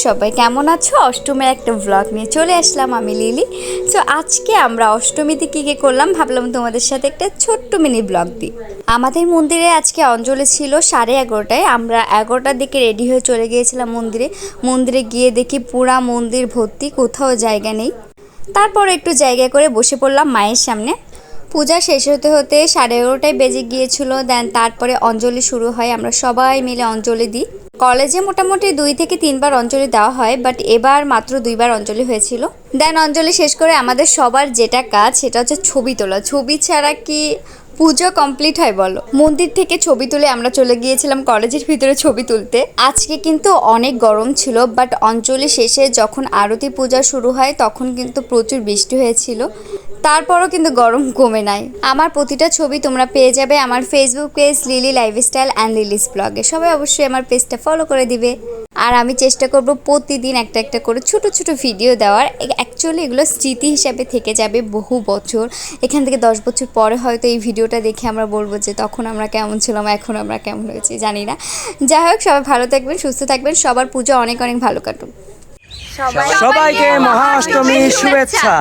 সবাই কেমন আছো? অষ্টমীর একটা ব্লগ নিয়ে চলে আসলাম আমি লিলি। তো আজকে আমরা অষ্টমীতে কী কী করলাম ভাবলাম তোমাদের সাথে একটা ছোট্ট মিনি ব্লগ দিই। আমাদের মন্দিরে আজকে অঞ্জলি ছিল 11:30টায়। আমরা 11টার দিকে রেডি হয়ে চলে গিয়েছিলাম মন্দিরে গিয়ে দেখি পুরা মন্দির ভর্তি, কোথাও জায়গা নেই। তারপর একটু জায়গা করে বসে পড়লাম মায়ের সামনে। পূজা শেষ হতে হতে 11:30টায় বেজে গিয়েছিল। দেন তারপরে অঞ্জলি শুরু হয়, আমরা সবাই মিলে অঞ্জলি দিই। কলেজে মোটামুটি 2 থেকে 3বার অঞ্জলি দেওয়া হয়, বাট এবার মাত্র 2বার অঞ্জলি হয়েছিল। দেন অঞ্জলি শেষ করে আমাদের সবার যেটা কাজ সেটা হচ্ছে ছবি তোলা। ছবি ছাড়া কি পুজো কমপ্লিট হয় বলো? মন্দির থেকে ছবি তুলে আমরা চলে গিয়েছিলাম কলেজের ভিতরে ছবি তুলতে। আজকে কিন্তু অনেক গরম ছিল, বাট অঞ্জলি শেষে যখন আরতি পূজা শুরু হয় তখন কিন্তু প্রচুর বৃষ্টি হয়েছিল। তারপরও কিন্তু গরম কমে নাই। আমার প্রতিটা ছবি তোমরা পেয়ে যাবে আমার Facebook page lily lifestyle and Lily's ব্লগে। সবাই অবশ্যই আমার পেজটা ফলো করে দিবে। আর আমি চেষ্টা করব প্রতিদিন একটা একটা করে ছোট ছোট ভিডিও দেওয়ার। অ্যাকচুয়ালি এগুলো স্মৃতি হিসাবে থেকে যাবে বহু বছর। এখান থেকে 10 বছর পরে হয়তো এই ভিডিওটা দেখে আমরা বলবো যে তখন আমরা কেমন ছিলাম, এখন আমরা কেমন হয়েছি জানি না। যাই হোক, সবাই ভালো থাকবেন, সুস্থ থাকবেন, সবার পুজো অনেক অনেক ভালো কাটুক। সবাইকে মহা অষ্টমীর শুভেচ্ছা।